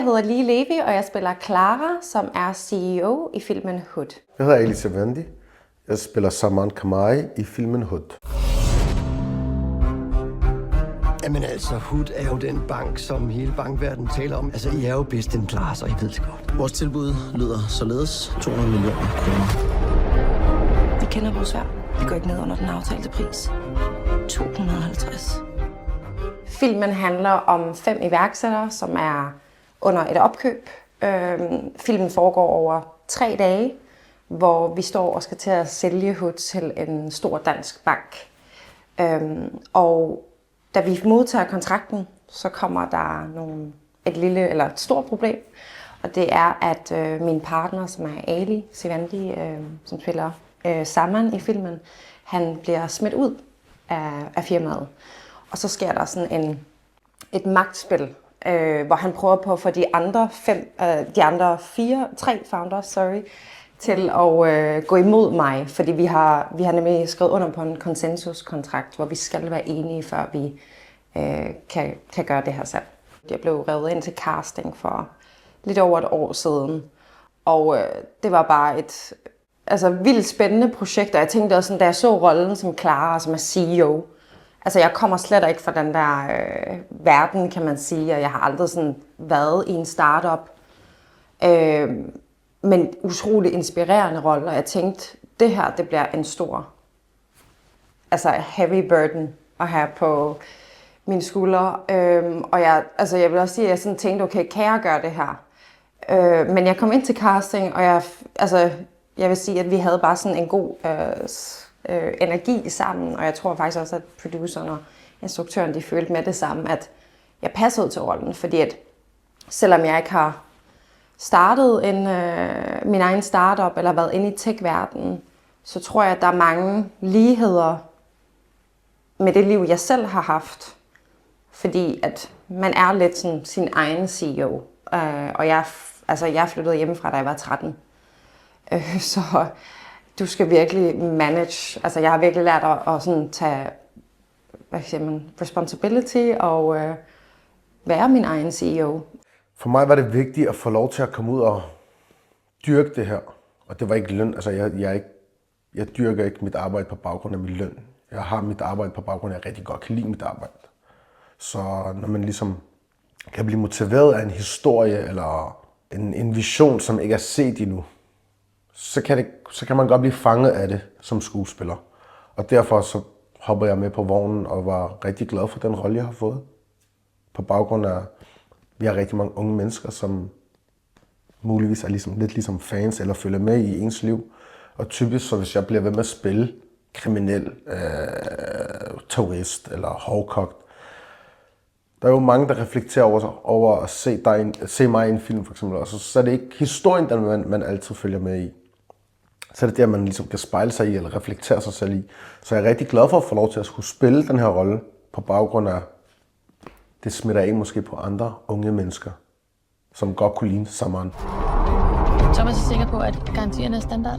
Jeg hedder Lee Levi, og jeg spiller Clara, som er CEO i filmen Hood. Jeg hedder Ali Savandi. Jeg spiller Saman Kamai i filmen Hood. Jamen altså, Hood er jo den bank, som hele bankverdenen taler om. Altså, I er jo bedst in class, og I ved det godt. Vores tilbud lyder således 200 millioner kroner. Vi kender vores værd. Vi går ikke ned under den aftalte pris. 250. Filmen handler om 5 iværksættere, som er under et opkøb. Filmen foregår over 3 dage, hvor vi står og skal til at sælge Hood til en stor dansk bank. Og da vi modtager kontrakten, så kommer der et stort problem. Og det er, at min partner, som er Ali Savandi, som spiller Saman i filmen, han bliver smidt ud af firmaet. Og så sker der sådan et magtspil, hvor han prøver på at få de andre 3 founders, til at gå imod mig, fordi vi har nemlig skrevet under på en konsensuskontrakt, hvor vi skal være enige, før vi kan gøre det her selv. Jeg blev revet ind til casting for lidt over et år siden, og det var bare et vildt spændende projekt, og jeg tænkte også, da jeg så rollen som Clara, som er CEO, jeg kommer slet ikke fra den der verden, kan man sige, og jeg har aldrig sådan været i en startup. Men utrolig inspirerende rolle, og jeg tænkte, det her, det bliver en stor, heavy burden at have på mine skuldre. Og jeg vil også sige, at jeg sådan tænkte, okay, kan jeg gøre det her? Men jeg kom ind til casting, og jeg vil sige, at vi havde bare sådan en god energi sammen, og jeg tror faktisk også, at produceren og instruktøren, de følte med det samme, at jeg passede til rollen, fordi at selvom jeg ikke har startet min egen startup eller været inde i tech-verdenen, så tror jeg, at der er mange ligheder med det liv, jeg selv har haft. Fordi at man er lidt sådan sin egen CEO. Og jeg flyttede hjemmefra, da jeg var 13. Så du skal virkelig manage. Jeg har virkelig lært at sådan tage responsibility og være min egen CEO. For mig var det vigtigt at få lov til at komme ud og dyrke det her. Og det var ikke løn. Jeg dyrker ikke mit arbejde på baggrund af min løn. Jeg har mit arbejde på baggrund af, at jeg rigtig godt kan lide mit arbejde. Så når man ligesom kan blive motiveret af en historie eller en vision, som ikke er set endnu, så kan man godt blive fanget af det som skuespiller. Og derfor så hopper jeg med på vognen og var rigtig glad for den rolle, jeg har fået. På baggrund af, vi har rigtig mange unge mennesker, som muligvis er lidt ligesom fans eller følger med i ens liv. Og typisk, så hvis jeg bliver ved med at spille kriminel, terrorist eller hårdkogt, der er jo mange, der reflekterer over at se mig i en film, for eksempel. Og så er det ikke historien, der man altid følger med i. Så er det der, man ligesom kan spejle sig i eller reflektere sig selv i. Så jeg er rigtig glad for at få lov til at skulle spille den her rolle på baggrund af, det smitter af måske på andre unge mennesker, som godt kunne ligne Saman. Thomas er sikker på, at garantierne er standard.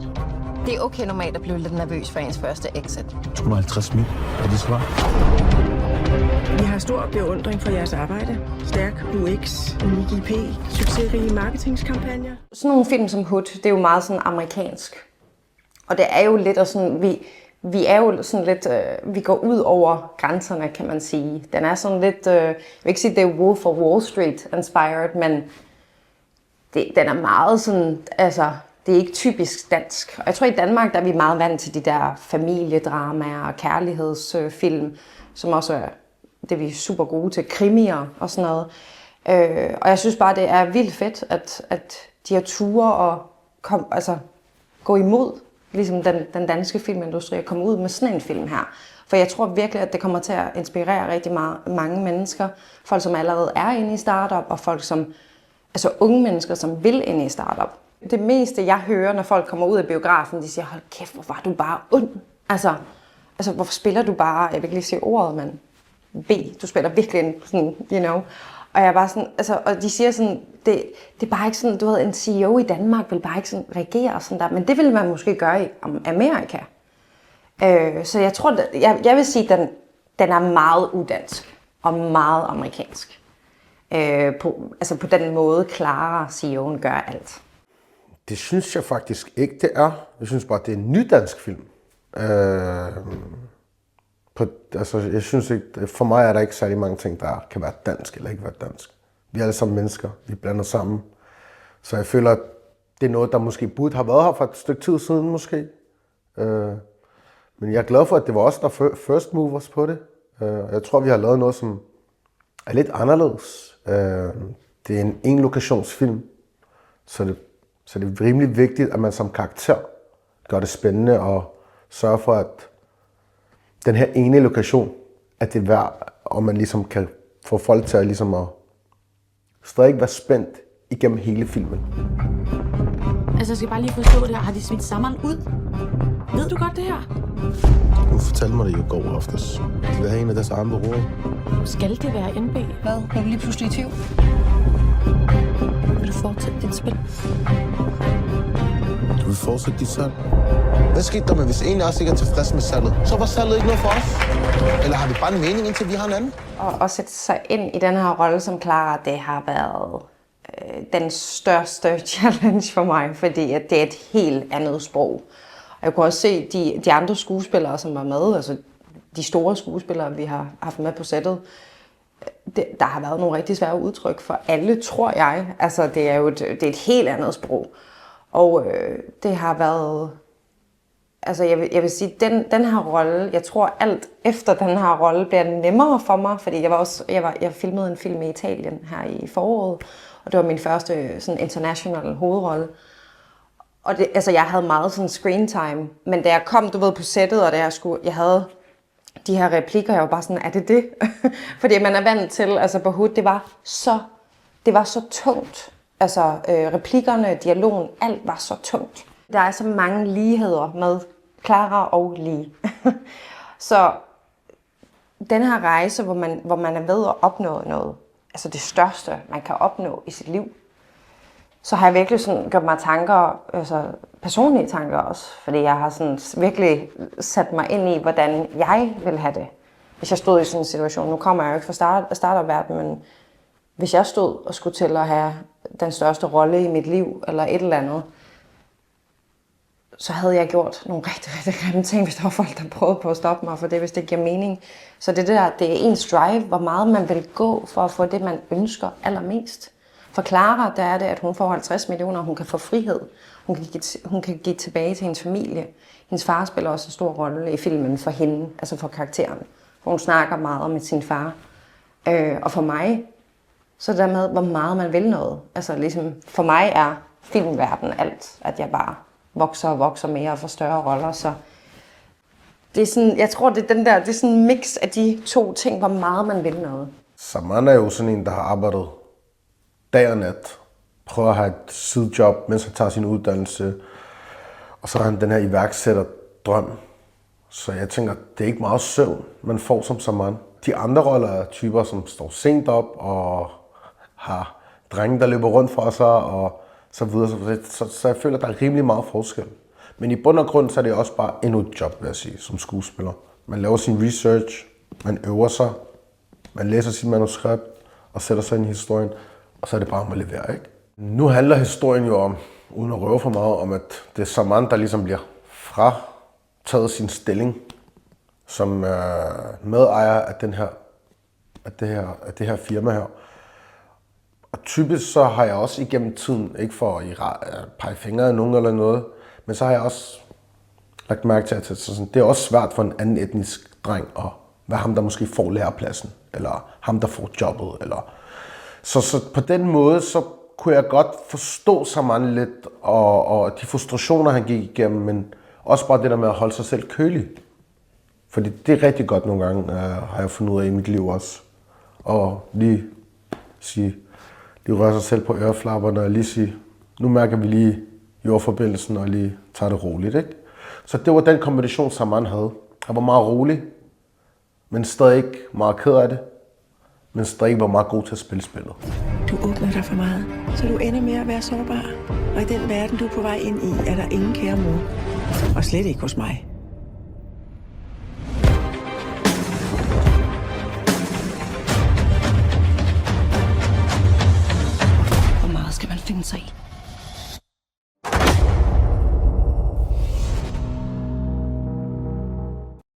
Det er okay normalt at blive lidt nervøs for ens første exit. 250 mil, er det svar? Vi har stor beundring for jeres arbejde. Stærk UX, unik IP, succesrige marketingskampagner. Sådan nogle film som Hood, det er jo meget sådan amerikansk. Og det er jo lidt og sådan, vi er jo sådan lidt, vi går ud over grænserne, kan man sige. Den er sådan lidt, jeg vil ikke sige, det er Wolf of Wall Street inspired, men den er meget sådan, det er ikke typisk dansk. Og jeg tror, i Danmark, der er vi meget vant til de der familiedramaer og kærlighedsfilm, som også er det, vi er super gode til, krimier og sådan noget. Og jeg synes bare, det er vildt fedt, at de har ture og gå imod ligesom den danske filmindustri at komme ud med sådan en film her. For jeg tror virkelig, at det kommer til at inspirere rigtig mange mennesker. Folk, som allerede er inde i startup, og folk, som unge mennesker, som vil ind i startup. Det meste, jeg hører, når folk kommer ud af biografen, de siger, hold kæft, hvor var du bare ond. Hvorfor spiller du bare, jeg vil ikke lige sige ordet, men du spiller virkelig en sådan, Og jeg er bare sådan, og de siger sådan, det er bare ikke sådan, du ved, en CEO i Danmark vil bare ikke sådan reagere sådan der, men det ville man måske gøre i Amerika. Så jeg tror, jeg vil sige, at den er meget udansk og meget amerikansk. på den måde Clara, CEO'en, gør alt. Det synes jeg faktisk ikke, det er. Jeg synes bare, det er en ny dansk film. Jeg synes ikke, for mig er der ikke særlig mange ting, der kan være dansk eller ikke være dansk. Vi er alle sammen mennesker, vi blander sammen. Så jeg føler, at det er noget, der måske burde have været her for et stykke tid siden måske. Men jeg er glad for, at det var os, der first movers på det. Jeg tror, vi har lavet noget, som er lidt anderledes. Det er en lokationsfilm, så det er rimelig vigtigt, at man som karakter gør det spændende og sørger for, at den her ene lokation, at det er værd, og man ligesom kan få folk til at, ligesom at stadig være spændt igennem hele filmen. Altså, jeg skal bare lige forstå det her. Har de smidt Saman ud? Ved du godt det her? Hun fortalte mig det jo i går aftes. De vil have en af deres arme på roret. Skal det være NB? Hvad? Jeg vil lige pludselig i tvivl. Vil du fortsætte dit spil? Du vil fortsætte dit salg. Hvad skete der med, hvis en af os ikke er tilfreds med salget? Så var salget ikke noget for os? Eller har vi bare en mening, indtil vi har en anden? Og at sætte sig ind i den her rolle som Clara, det har været den største challenge for mig, fordi at det er et helt andet sprog. Og jeg kunne også se de andre skuespillere, som var med, altså de store skuespillere, vi har haft med på sættet, der har været nogle rigtig svære udtryk for alle, tror jeg. Altså det er jo et helt andet sprog. Og det har været... Altså jeg vil sige, den her rolle, jeg tror alt efter den her rolle bliver nemmere for mig, fordi jeg filmede en film i Italien her i foråret, og det var min første sådan international hovedrolle. Og jeg havde meget sådan screen time, men da jeg kom, på sættet, og da jeg havde de her replikker, jeg var bare sådan, er det? Fordi man er vant til, altså på Hood, det var så tungt. Altså replikkerne, dialogen, alt var så tungt. Der er så mange ligheder med Clara og Lee. Så den her rejse, hvor man er ved at opnå noget, altså det største, man kan opnå i sit liv, så har jeg virkelig sådan gjort mig tanker, altså personlige tanker også, fordi jeg har sådan virkelig sat mig ind i, hvordan jeg vil have det, hvis jeg stod i sådan en situation. Nu kommer jeg jo ikke fra starterverdenen, men hvis jeg stod og skulle til at have den største rolle i mit liv, eller et eller andet, så havde jeg gjort nogle rigtig, rigtig grimme ting, hvis der var folk, der prøvede på at stoppe mig for det, hvis det giver mening. Så det er ens drive, hvor meget man vil gå for at få det, man ønsker allermest. For Clara, der er det, at hun får 50 millioner, hun kan få frihed. Hun kan give tilbage til hendes familie. Hendes far spiller også en stor rolle i filmen for hende, altså for karakteren. Hun snakker meget med sin far. Og for mig, så det der med, hvor meget man vil noget. Altså ligesom, for mig er filmverden alt, at jeg bare vokser og vokser mere og får større roller. Så det er sådan, jeg tror, det er sådan en mix af de to ting, hvor meget man vil noget. Saman er jo sådan en, der har arbejdet dag og nat. Prøver at have et sidejob, mens han tager sin uddannelse. Og så har han den her iværksætterdrøm. Så jeg tænker, det er ikke meget søvn, man får som Saman. De andre roller er typer, som står sent op og har drenge, der løber rundt fra sig og så videre. Så jeg føler, at der er rimelig meget forskel. Men i bund og grund, så er det også bare endnu et job, vil jeg sige, som skuespiller. Man laver sin research, man øver sig, man læser sit manuskript og sætter sig ind i historien, og så er det bare om at levere, ikke? Nu handler historien jo om, uden at røve for meget, om at det er Saman, der ligesom bliver frataget sin stilling som medejer af det her firma her. Og typisk så har jeg også igennem tiden, ikke for at pege fingre af nogen eller noget, men så har jeg også lagt mærke til, at det er også svært for en anden etnisk dreng at være ham, der måske får lærepladsen, eller ham, der får jobbet. Eller. Så på den måde, så kunne jeg godt forstå Saman lidt, og de frustrationer, han gik igennem, men også bare det der med at holde sig selv kølig. Fordi det er rigtig godt nogle gange, har jeg fundet ud af i mit liv også. Og lige røre sig selv på øreflapperne og lige sige, nu mærker vi lige jordforbindelsen og lige tager det roligt, ikke? Så det var den kombination, Saman havde. Han var meget rolig, men stadig ikke meget ked af det, men stadig ikke var meget god til at spille spillet. Du åbner dig for meget, så du ender med at være sårbar. Og i den verden, du er på vej ind i, er der ingen kære mor. Og slet ikke hos mig. finde sig i.